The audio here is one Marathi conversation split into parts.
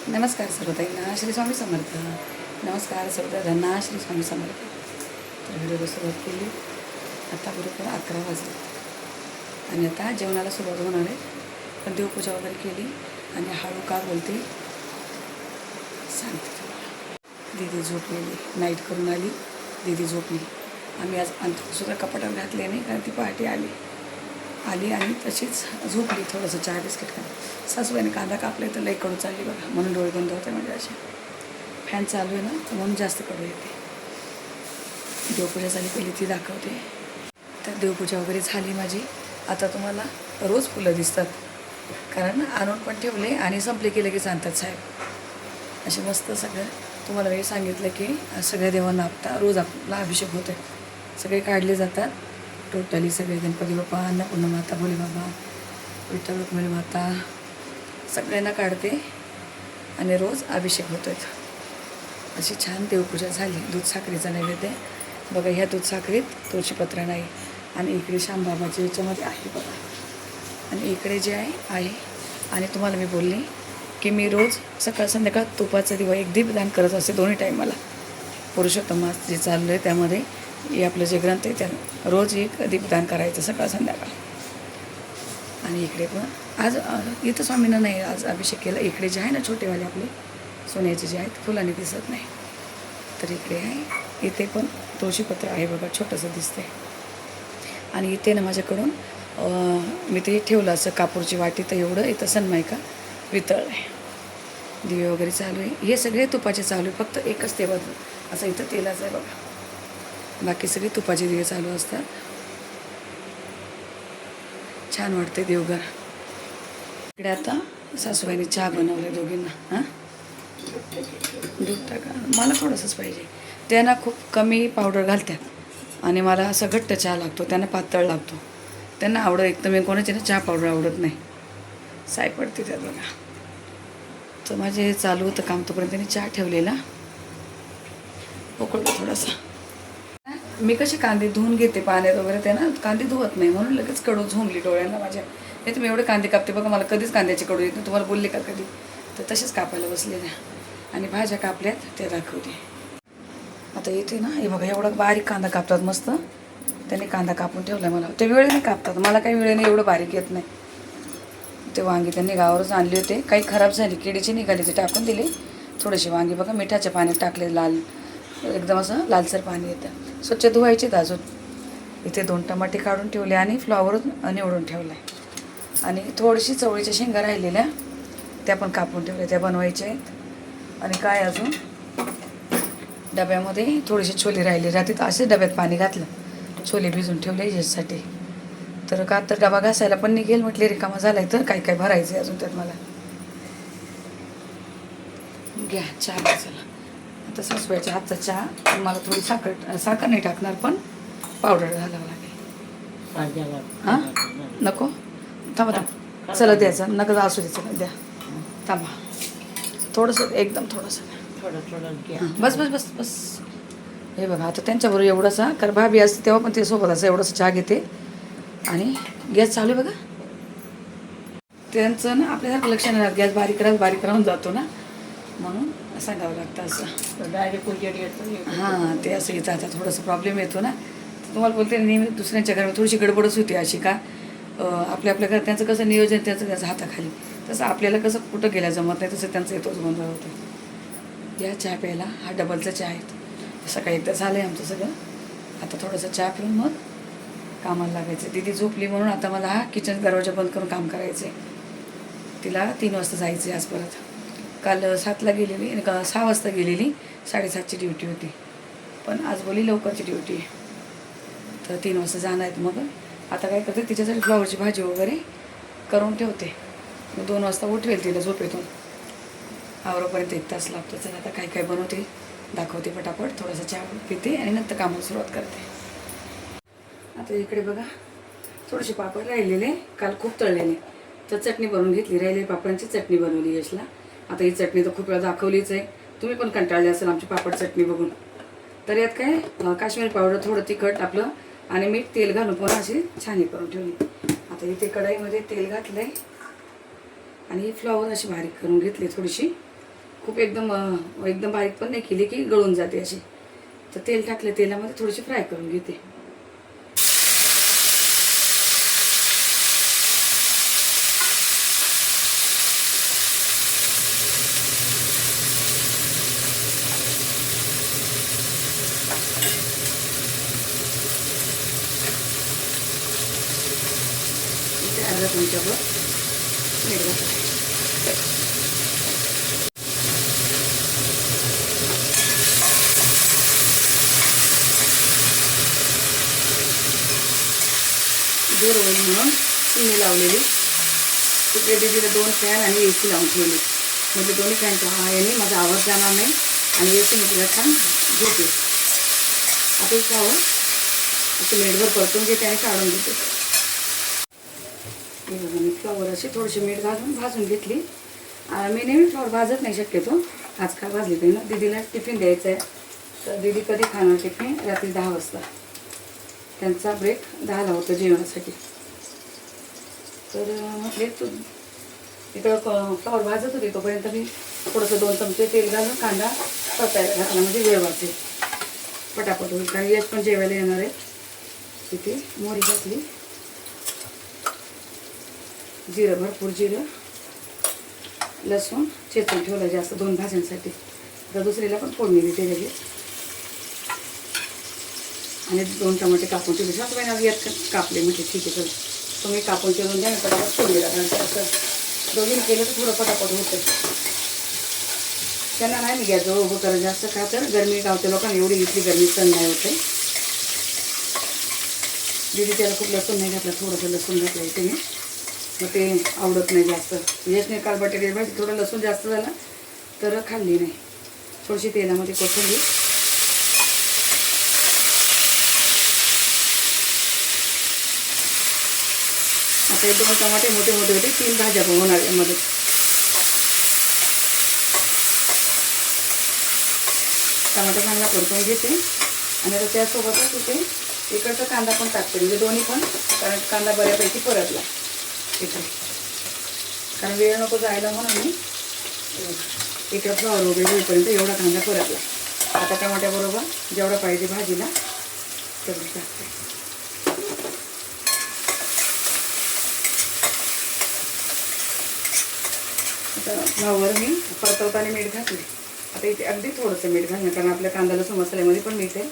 नमस्कार सर्वताईंना श्री स्वामी समर्थ. नमस्कार सर्वताईंना श्री स्वामी समर्थ. तर व्हिडिओला सुरुवात केली. आता बरोबर 11 वाजले आणि आता जेवणाला सुरुवात होणार आहे. पण देवपूजा वगैरे केली आणि हळू का बोलते सांगते तुम्हाला. दीदी झोपलेली, नाईट करून आली, दीदी झोपली. आम्ही आज अंथरूणसुद्धा कपाटावर घातले नाही कारण ती पहाटे आली आणि तशीच झोपली. थोडंसं चहा बिस्किट खाल्लं. सासूबाईने कांदा कापले तर लई कडू चालली बघा, म्हणून डोळे बंद होते म्हणजे असे. फॅन चालू आहे ना तर म्हणून जास्त कडू येते. देवपूजा झाली पहिली ती दाखवते. तर देवपूजा वगैरे झाली माझी. आता तुम्हाला रोज फुलं दिसतात कारण आणून पण ठेवले आणि संपले की लगेच आणतात साहेब. असे मस्त सगळं तुम्हाला मी सांगितलं की सगळ्या देवांना आपता रोज आपला अभिषेक होतो आहे. सगळे काढले जातात टोटली सगळे. गणपती बाप्पा, अन्नपूर्णा माता, भोले बाबा, विठ्ठल रुक्मिणी माता सगळ्यांना काढते आणि रोज अभिषेक होतो आहे. अशी छान देवपूजा झाली. दूध साखरेचा नैवेद्य बघा. ह्या दूध साखरेत तुळशीपत्र नाही आणि इकडे श्यामबाबाच्या याच्यामध्ये आहे बघा. आणि इकडे जे आहे आणि तुम्हाला मी बोलले की मी रोज सकाळ संध्याकाळ तुपाचा दिवा एक दीपदान करत असते दोन्ही टाईमाला. पुरुषोत्तम मास जे चाललं आहे त्यामध्ये हे आपलं जे ग्रंथ आहे त्यानं रोज एक दीपदान करायचं सकाळ संध्याकाळ. आणि इकडे पण आज इथं स्वामींना नाही आज अभिषेक केला. इकडे जे आहे ना छोटेवाले आपले सोन्याचे जे आहेत फुलाने दिसत नाही तर इकडे आहे. इथे पण तुळशीपत्र आहे बघा, छोटंसं दिसतंय. आणि इथे ना माझ्याकडून मी ते ठेवलं असं कापूरची वाटी तर एवढं इथं सनमायका वितळलं आहे. दिवे वगैरे चालू आहे. हे सगळे तुपाचे चालू आहे. फक्त एकच ते बघ असं इथं तेलाचं आहे बघा. बाकी सगळे तुपाचे दिवे चालू असतात. छान वाटते देवघर. इकडे आता सासूबाईने चहा बनवले दोघींना. हां दूध टाका, मला थोडंसंच पाहिजे. त्यांना खूप कमी पावडर घालतात आणि मला असं घट्ट चहा लागतो, त्यांना पातळ लागतो. त्यांना आवडत एकदम. मी कोणाची ना चहा पावडर आवडत नाही, साय पडते त्यात बघा. तर माझे हे चालू होतं काम तोपर्यंत त्यांनी चहा ठेवलेला उकळतो थोडासा. मी कशी कांदे धुवून घेते पाण्यात वगैरे, त्यांना कांदे धुवत नाही म्हणून लगेच कडू झोंबली डोळ्यांना माझ्या. नाही तुम्ही एवढे कांदे कापते बघा, मला कधीच कांद्याची कडू येत नाही. तुम्हाला बोलले का कधी? तर तसेच कापायला बसलेल्या. आणि भाज्या कापल्यात त्या दाखवते. आता इथे ना हे बघा एवढा बारीक कांदा कापतात मस्त. त्यांनी कांदा कापून ठेवला मला. ते वेळेने कापतात, मला काही वेळेने एवढं बारीक येत नाही. ते वांगी त्यांनी गावावरच आणले होते, काही खराब झाली, किडीची निघाली, ते टाकून दिले. थोडेसे वांगी बघा मिठाच्या पाण्यात टाकले, लाल एकदम असं लालसर पाणी येतं. स्वच्छ धुवायचेत अजून. इथे 2 टमाटे काढून ठेवले आणि फ्लॉवर निवडून ठेवला आहे. आणि थोडीशी चवळीच्या शेंगा राहिलेल्या त्या पण कापून ठेवल्या, त्या बनवायच्या आहेत. आणि काय अजून डब्यामध्ये थोडेसे छोले राहिले रात्री, तर असेच डब्यात पाणी घातलं, छोले भिजून ठेवले याच्यासाठी. तर का तर डबा घासायला पण निघेल म्हटले, रिकामा झालाय तर काय काय भरायचं अजून त्यात मला. घ्या चहा घ्या. चला आता सासूबाईच्या हातचा चहा. मला थोडी साखर नाही टाकणार पण पावडर घालावं लागेल. हां नको थांबा चला द्यायचं नका असू दे. चला द्या थांबा थोडंसं एकदम थोडंसं. बस बस बस बस. हे बघा आता त्यांच्याबरोबर एवढंसा, कारण भाभी असते तेव्हा पण ते सोबत असं एवढंसं चहा घेते. आणि गॅस चालू आहे बघा. त्यांचं ना आपल्यासारखं लक्ष नाही राहत, गॅस बारीक राहून जातो ना, म्हणून सांगावं लागतं असं. डायरेक्ट उजेड येतो. हां ते असं येतं. आता थोडंसं प्रॉब्लेम येतो ना. तुम्हाला बोलते नेहमी दुसऱ्यांच्या घरामध्ये थोडीशी गडबडच होती अशी का आपल्या घरात त्यांचं कसं नियोजन त्याचं हाताखाली, तसं आपल्याला कसं कुठं गेल्या जमत नाही, तसं त्यांचं येतोच गोंधळ होतो. या चहा प्यायला हा डबलचा चहा आहे. सकाळी एकदा झालं आहे आमचं सगळं. आता थोडंसं चहा पिऊन मग कामाला लागायचं. दीदी झोपली म्हणून आता मला हा किचन दरवाजा बंद करून काम करायचं आहे. तिला 3 वाजता जायचं आहे आज परत. काल 7ला गेलेली, 6 वाजता गेलेली, 7:30ची ड्युटी होती. पण आज बोली लवकरची ड्युटी आहे तर 3 वाजता जाणार आहेत. मग आता काय करते, तिच्यासाठी फ्लॉवरची भाजी वगैरे करून ठेवते. मग 2 वाजता उठवेल तिला झोपेतून. आवरोपर्यंत 1 तास लागतो. चला आता काय काय बनवते दाखवते पटापट. थोडासा चहा पिते आणि नंतर कामाला सुरुवात करते. आता इकडे बघा थोडेसे पापड राहिलेले, काल खूप तळलेले, तर चटणी बनवून घेतली. राहिलेली पापडांची चटणी बनवली यशला. आता ही चटणी तर खूप वेळा दाखवलीच आहे, तुम्ही पण कंटाळले असेल आमची पापड चटणी बघून. तर यात काय काश्मीरी पावडर, थोडं तिखट आपलं आणि मीठ, तेल घालून पण अशी छानी करून ठेवली. आता इथे कढईमध्ये तेल घातलं आहे आणि फ्लॉवर अशी बारीक करून घेतली थोडीशी. खूप एकदम बारीक पण नाही केली की गळून जाते अशी. तर तेल टाकले, तेलामध्ये थोडीशी फ्राय करून घेते. अर्धा चमच्याभर मीठ घालायचं. जोर होईल म्हणून चिमणी लावलेली. तिकडे दीदीला 2 फॅन आणि AC लावून ठेवली. म्हणजे दोन्ही फॅनच्या यांनी माझा आवाज जाणार नाही आणि AC तिला छान झोप येईल. आता फ्लावर असं मीठभर परतून घेते आणि काढून घेते. मी फ्लावर अशी थोडीशी मीठ घालून भाजून घेतली. मी नेहमी फ्लावर भाजत नाही शक्यतो, आजकाल भाजली पाहिजे ना. दीदीला टिफिन द्यायचं आहे. तर दीदी कधी खाणार टिफिन? रात्री 10 वाजता. त्यांचा ब्रेक 10ला होतं जेवणासाठी. तर म्हटले तू इकडं फ्लावर भाजत होते, तोपर्यंत मी थोडंसं 2 चमचे तेल घालून कांदा परतायला घातला, म्हणजे वेळ वाचेल, पटापट होईल. कारण यश पण जेवायला येणार आहे. तिथे मोहरी घातली, जिरं, भरपूर जिरं, लसूण चेचून ठेवलं जास्त 2 भाज्यांसाठी. तर दुसरीला पण फोडणी देते लगेच. आणि 2 टमाटे कापून ठेवले. सासूबाईंना यात कापले, म्हणजे ठीक आहे चल तुम्ही कापून ठेवून द्या, पटापट फोडणीला. कारण असं दोघींनी केलं तर थोडं पटापट होतं. त्यांना नाही मी गॅसजवळ उभं करत जास्त, का तर गरमी गावते लोकांना एवढी इथली गरमी सण नाही होते. दीदी त्याला खूप लसूण नाही घातला, थोडंसं लसूण घातलं इथे मी. मग ते आवडत नाही जास्त. यशने काल बटाटे भाजी थोडं लसूण जास्त झाला तर खाल्ली नाही. थोडीशी तेलामध्ये कोथिंबीर, आता 2 टमाटे मोठे मोठे होते, 3 भाज्या होणार यामध्ये. टमाटा चांगला परतून घेते आणि आता त्यासोबतच इथे इकडचा कांदा पण टाकते, म्हणजे दोन्ही पण. कारण कांदा बऱ्यापैकी परतला इकडे, कारण वेळ नको जायला म्हणून मी इकडं फ्लावर वगैरे होईपर्यंत एवढा कांदा परतला. आता टमाट्याबरोबर जेवढा पाहिजे भाजीला तेवढं टाकते. आता फ्लावर मी परतवताना मीठ घातले. आता इथे अगदी थोडंसं मीठ घालणं, कारण आपल्या कांदा लसूण मसाल्यामध्ये पण मीठ आहे.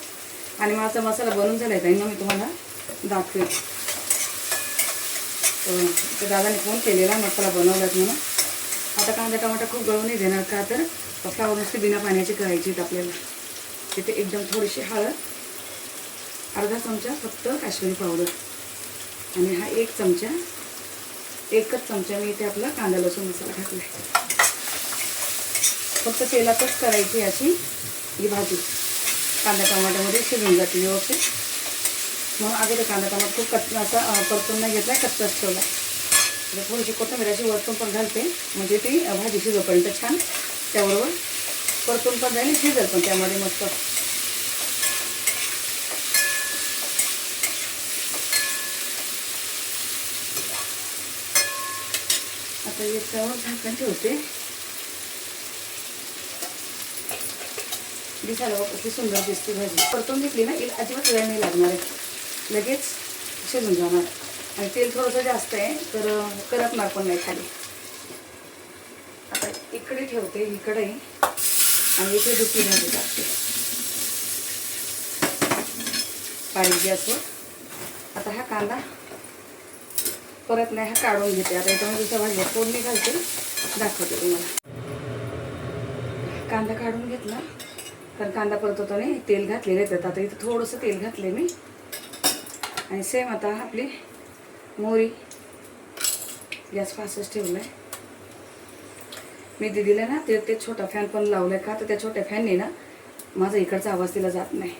आणि माझा मसाला बनवून झाला आहे ना, मी तुम्हाला दाखवेल. तर दादाने फोन केलेला मसाला बनवलात म्हणून. आता कांदा टमाटा खूप गळून नाही देणार, का तर फ्लावर नुसती बिना पाण्याची करायची आपल्याला. तिथे एकदम थोडीशी हळद, अर्धा चमचा फक्त काश्मीरी पावडर, आणि हा 1 चमचा, 1च चमचा मी इथे आपला कांदा लसूण मसाला घातला आहे. फक्त तेलातच करायची अशी ही भाजी. कांदा टमाट्यामध्ये शिजून जाते व्यवस्थित. म्हणून अगोदर कांदा टमाटा खूप कच्चा असा परतून नाही घेतला, कच्चाच ठेवला. तर थोडीशी कोथिंबीर अशी वरतून पण घालते, म्हणजे ती भाजी शिजोपर्यंत छान त्याबरोबर परतून पण जाईल, शिजेल पण त्यामध्ये मस्त. आता याच्यावर झाकण ठेवते. दिसायला कसली सुंदर दिसते भाजी. परतून घेतली ना, अजिबात वेळ नाही लागणार आहे, लगेच शिजून जाणार. आणि तेल थोडंसं जास्त आहे तर करपणार पण नाही खाली. आता इकडे ठेवते ही कढई आणि इथे दुसरी भाजी टाकते बारीक गॅसवर. आता हा कांदा परत नाही, हा काढून घेते. आता याच्यामध्ये दुसऱ्या भाजीला फोडणी घालते, दाखवते तुम्हाला. कांदा काढून घेतला, कारण कांदा परतवतो नाही तेल घातलेलं येतात. आता इथं थोडंसं तेल घातले मी. आणि सेम आता आपली मोहरी, गॅस फास्टच ठेवला आहे मी. दीदीला ना ते छोटा फॅन पण लावला आहे, का तर त्या छोट्या फॅनने ना माझा इकडचा आवाज तिला जात नाही.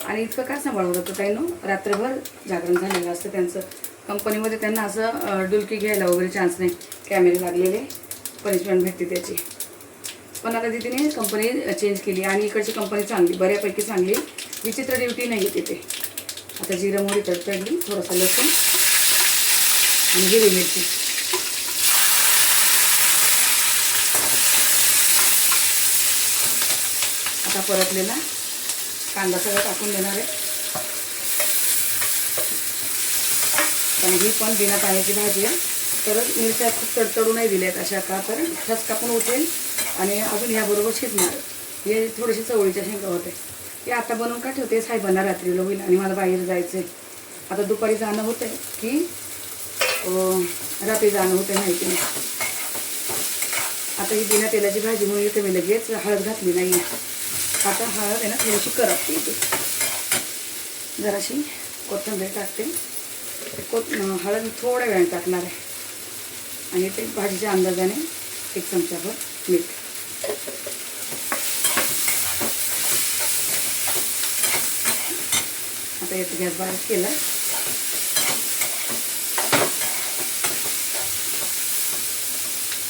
आणि इतकं काय सांभाळवं लागतं ताईनो, रात्रभर जागरण झालेलं असतं त्यांचं. कंपनीमध्ये त्यांना असं डुलकी घ्यायला वगैरे चान्स नाही, कॅमेरे लागलेले, पनिशमेंट भेटते त्याची. पण आता दीदीने कंपनी चेंज केली आणि इकडची कंपनी चांगली, बऱ्यापैकी चांगली, विचित्र ड्युटी नाही आहे तिथे. आता जिरं मोहरी तडतडली, थोडासा लसूण आणि हिरवी मिरची. आता परतलेला कांदा सगळं टाकून देणार आहे. पण ही पण बिना पाण्याची भाजी आहे, तर मिरच्या खूप तडतडू नाही दिल्यात अशा का, तर ठसका पण उठेल आणि अजून ह्याबरोबर शिजणार. हे थोडीशी चवळीच्या शेंगा होते. हे आता बनवून का ठेवते, साहेबांना रात्रीला होईल आणि मला बाहेर जायचं आहे. आता दुपारी जाणं होतं आहे की रात्री जाणं होतं माहिती नाही. आता ही बिना तेलाची भाजी म्हणून इथे मी लगेच हळद घातली नाही. आता हळद आहे ना थोडीशी करपते इथे. जराशी कोथिंबीर टाकते. हळद थोड्या वेळाने टाकणार आहे आणि ते भाजीच्या अंदाजाने 1 चमचाभर मीठ. आता याचा गॅस बारीक केला.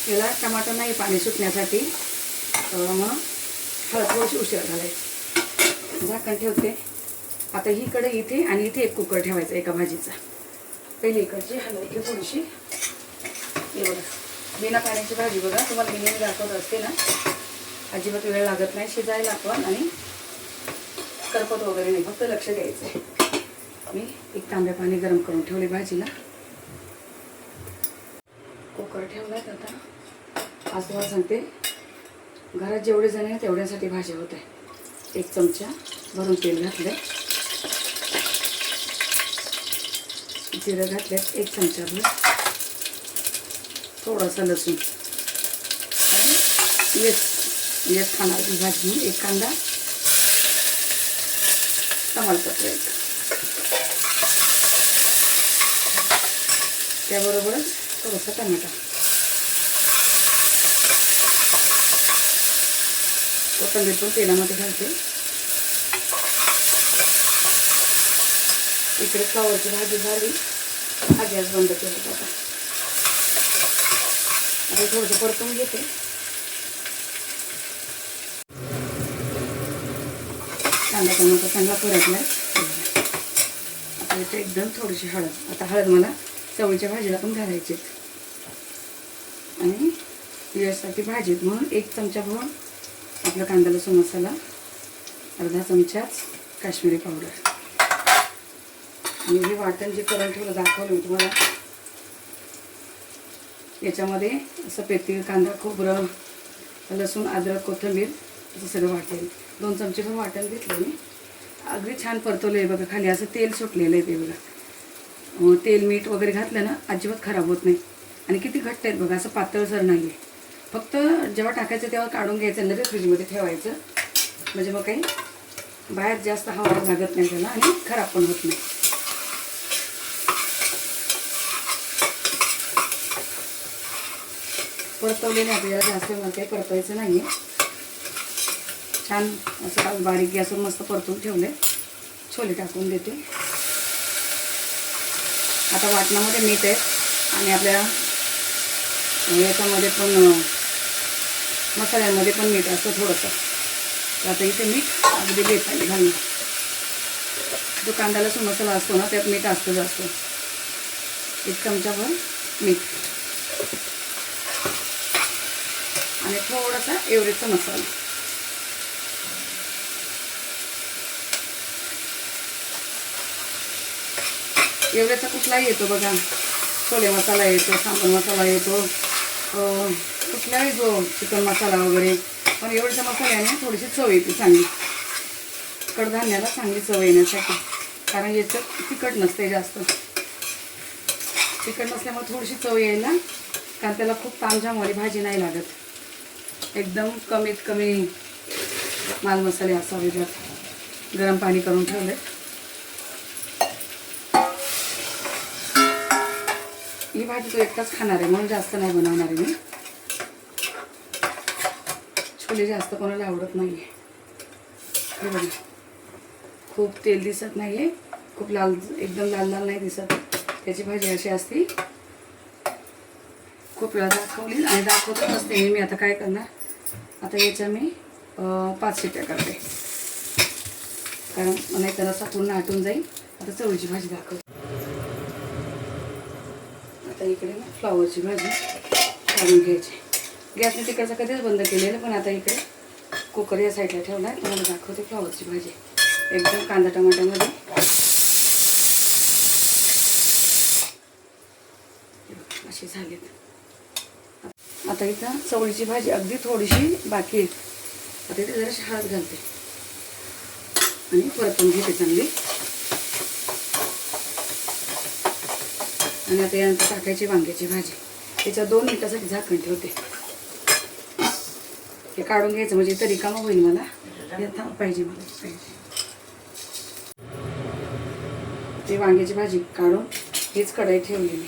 याला टमाटर नाही पाणी सुटण्यासाठी, मग हळद थोडीशी उशिरा घालायची. झाकण ठेवते. आता ही कढई इथे आणि इथे एक कुकर ठेवायचा एका भाजीचा. पहिली इकडची हलवायची थोडीशी. हे बघा बिना पाण्याची भाजी बघा, तुम्हाला मी नेहमी दाखवत असते ना, अजिबात वेळ लागत नाही शिजायला पण आणि करपत वगैरे नाही, फक्त लक्ष द्यायचं आहे. मी 1 तांब्या पाणी गरम करून ठेवले भाजीला. कुकर ठेवलाय. आता आज तुम्हाला सांगते, घरात जेवढे जण आहेत तेवढ्यासाठी भाजी होत आहे. 1 चमचा भरून तेल घातलं, जिरं घातलं 1 चमचाभर, थोडासा लसूण आणि येस खाणार ही भाजी म्हणून 1 कांदा, तमालपत्र 1, त्याबरोबरच थोडासा टमाटा, कोथिंबीर पण तेलामध्ये घालते. इकडे फ्लॉवरची भाजी झाली. हा गॅस बंद केला. आता थोडंसं परतून घेते. कांदा टमाटा चांगला परतला. आता इथे एकदम थोडीशी हळद. आता हळद मला चवळीच्या भाजीला पण घालायची आणि यासाठी भाजीत म्हणून 1 चमचा भरून आपला कांदा लसूण मसाला, अर्धा चमचाच काश्मीरी पावडर आणि हे वाटण जे करून ठेवलं दाखवलं मी तुम्हाला. याच्यामध्ये सफेद तीळ, कांदा, खोबरं, लसूण, अद्रक, कोथिंबीर असं सगळं वाटलेलं. 2 चमचे पण वाटण घेतलं मी. अगदी छान परतवलं आहे बघा. खाली असं तेल सुटलेलं आहे ते बघा. तेल मीठ वगैरे घातलं ना अजिबात खराब होत नाही. आणि किती घट्ट आहेत बघा, असं पातळसर नाही आहे. फक्त जेव्हा टाकायचं तेव्हा काढून घ्यायचं, लगेच फ्रीजमध्ये ठेवायचं. म्हणजे मग काही बाहेर जास्त हवा लागत नाही त्याला आणि खराब पण होत नाही. परतवलेले आपल्याला जास्त मला काही परतवायचं नाही आहे. छान असं बारीक गॅसवर मस्त परतून ठेवले. छोले टाकून देते. आता वाटणामध्ये मीठ आहे आणि आपल्या याच्यामध्ये पण मसाल्यांमध्ये पण मीठ असतं थोडंसं. तर आता इथे मीठ अगदी बेताने घालणं. जो कांदा लसूण मसाला असतो ना त्यात मीठ असतं जास्त. 1 चमचाभर मीठ आणि थोडासा एव्हरेस्टचा मसाला. एव्हरेस्टचा कुठलाही येतो बघा. छोले मसाला येतो, सांबर मसाला येतो, कुठलाही जो चिकन मसाला वगैरे. पण एवढ्या मसाल्याने थोडीशी चव येते चांगली. कडधान्याला चांगली चव येण्यासाठी. कारण याचं तिखट नसते जास्त. तिखट नसल्यामुळे थोडीशी चव यायला, कारण त्याला खूप तामझामवाली भाजी नाही लागत. एकदम कमीत कमी माल मसाले असावे त्यात. गरम पाणी करून ठेवले. ही भाजी तो एकटाच खाणार आहे म्हणून जास्त नाही बनवणार आहे मी. छोले जास्त कोणाला आवडत नाही आहे. हे बघा खूप तेल दिसत नाही आहे, खूप लाल एकदम लाल लाल नाही दिसत. त्याची भाजी अशी असते. खूप वेळा दाखवली आणि दाखवतच असते मी. आता काय करणार, आता याच्या मी 5 शिट्ट्या करते, कारण नाही त्याला साठवून आटून जाईल. आता चवळीची भाजी दाखवते. आता इकडे ना फ्लॉवरची भाजी काढून घ्यायची. गॅसने तिकडचा कधीच बंद केलेलं, पण आता इकडे कुकर या साईडला ठेवला आहे. तुम्हाला दाखवते फ्लॉवरची भाजी एकदम कांदा टमाट्यामध्ये. अशी झालीत. आता इथं चवळीची भाजी अगदी थोडीशी बाकी आहे. आता इथे जराशी हळद घालते आणि परतून घेते चांगली. आणि आता यानंतर टाकायची वांग्याची भाजी. त्याच्या 2 मिनिटासाठी झाकण ठेवते. हे काढून घ्यायचं म्हणजे तरी कामं होईल मला. पाहिजे मला ते वांग्याची भाजी काढून हेच कढई ठेवलेली.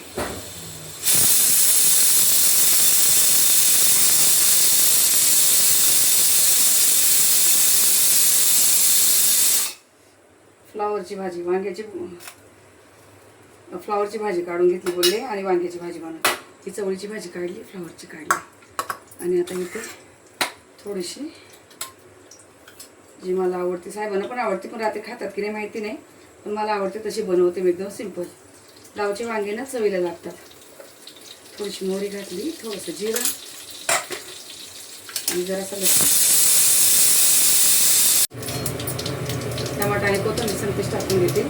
फ्लॉवरची भाजी काढून घेतली बोलले आणि वांग्याची भाजी बनवली. ही चवळीची भाजी काढली, फ्लॉवरची काढली. आणि आता इथे थोडीशी जी मला आवडते, साहेबांना पण आवडते, पण रात्री खातात की नाही माहिती नाही, पण मला आवडते तशी बनवते मी एकदम सिंपल. लावचे वांगे ना चवीला लागतात. थोडीशी मोहरी घातली, थोडंसं जिरं आणि जरासा लसूण, टमाटा आणि कोथिंबीर संपेश टाकून घेते.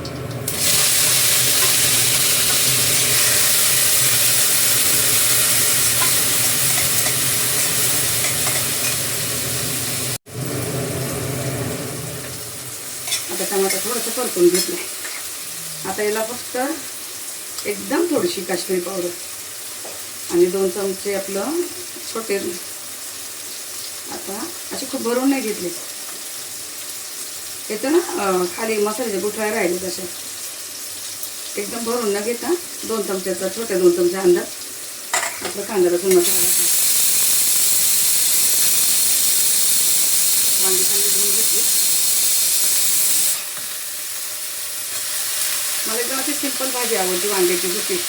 आता टमाटा थोडंसं परतून घेतलं. आता याला फक्त एकदम थोडीशी काश्मीरी पावडर आणि 2 चमचे आपलं छोटे, आता अशी खूप भरून नाही घेतली. येतं ना खाली मसाल्याचे गुठळ्या राहिले तसे, एकदम भरून न घेता 2 चमच्याचा छोट्या 2 चमचा अंदाज आपलं कांदा लसूण मसाला घातला. वांगी चांगली धुवून घेतली. मला एकदम अशी सिंपल भाजी आवडते वांग्याची सुकी.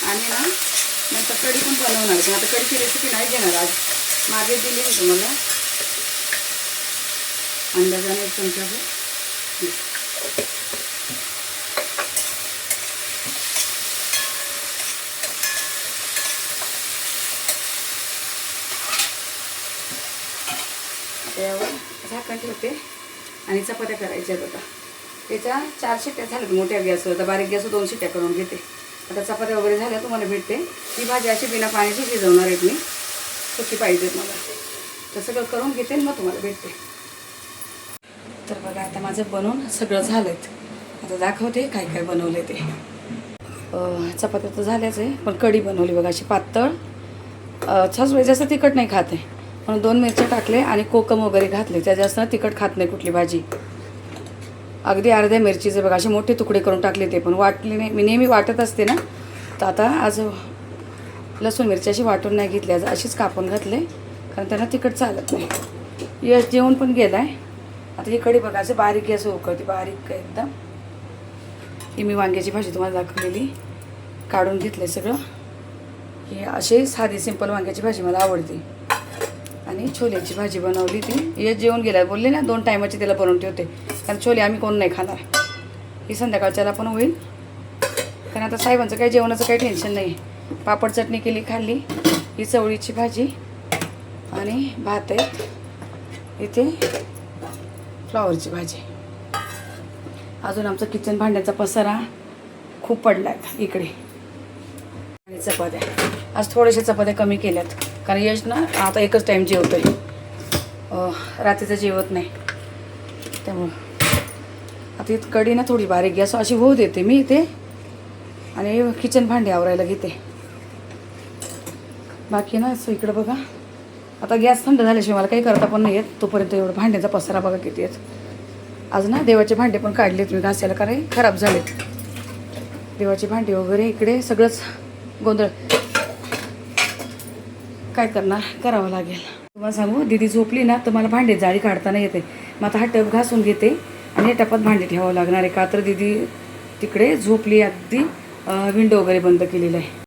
आणि ना नंतर कढी पण बनवणार, पण आता कढीची रेसिपी नाही घेणार आज, मागे दिली मी तुम्हाला अंदाजाने 1 चमचा. आता यावर झाकण ठेवते आणि चपात्या करायच्या आहेत. आता त्याच्या 4 शिट्ट्या झाल्यात मोठ्या गॅसवर. आता बारीक गॅसवर 2 शिट्ट्या करून घेते. आता चपात्या वगैरे झाल्या तुम्हाला भेटते. ही भाजी अशी बिना पाण्याची शिजवणार आहेत मी, सुकी पाहिजे मला, तर सगळं करून घेते मग तुम्हाला भेटते. तर बघा आता माझं बनवून सगळं झालंय. आता दाखवते काय काय बनवले ते. चपात्या तर झाल्याच आहे, पण कढी बनवली बघा अशी पातळ. छास जास्त तिखट नाही खाते म्हणून 2 मिरच्या टाकले आणि कोकम वगैरे घातले. त्या जास्त तिखट खात नाही कुठली भाजी. अगदी अर्ध्या मिरचीचे बघा असे मोठे तुकडे करून टाकले, ते पण वाटले नाही. मी नेहमी वाटत असते ना, तर आता आज लसूण मिरची अशी वाटून नाही घेतली, आज अशीच कापून घातले कारण त्यांना तिखट चालत नाही. यश जेवण पण गेलं आहे. आता ही कढी बघा असं बारीक गॅस उकळते, बारीक एकदम. ही मी वांग्याची भाजी तुम्हाला दाखवलेली काढून घेतलं सगळं. ही अशी साधी सिंपल वांग्याची भाजी मला आवडते. आणि छोल्याची भाजी बनवली ती. यश जेवण गेला बोलले ना, 2 टायमाची त्याला बनवून ठेवते कारण छोले आम्ही कोण नाही खाणार. ही संध्याकाळच्याला पण होईल कारण आता साहेबांचं काही जेवणाचं काही टेन्शन नाही. पापड चटणी केली, खाल्ली. ही चवळीची भाजी आणि भात आहेत. इथे फ्लॉवरची भाजी. अजून आमचा किचन भांड्याचा पसारा खूप पडला आहे इकडे. आणि चपात्या आज थोड्याशा चपात्या कमी केल्यात कारण यश ना आता एकच टाईम जेवतो आहे, रात्रीचं जेवत नाही. त्यामुळं आता इथं कढी ना थोडी बारीक गॅस अशी होऊ देते मी इथे आणि किचन भांडे आवरायला घेते. बाकी ना असं इकडं बघा, आता गॅस थंड झाल्याशिवाय मला काही करता पण नाही येत. तोपर्यंत एवढं भांड्याचा पसारा बघा किती आहेत. आज ना देवाचे भांडे पण काढलेत मी घासायला कारण खराब झालेत. देवाचे भांडे वगैरे इकडे सगळंच गोंधळ. काय करणार, करावं लागेल. तुम्हाला सांगू, दीदी झोपली ना तर मला भांडे जाळी काढता नाही येते. मग आता हा टप घासून घेते आणि या टपात भांडे ठेवावं लागणार आहे का तर दीदी तिकडे झोपली, अगदी विंडो वगैरे बंद केलेलं आहे.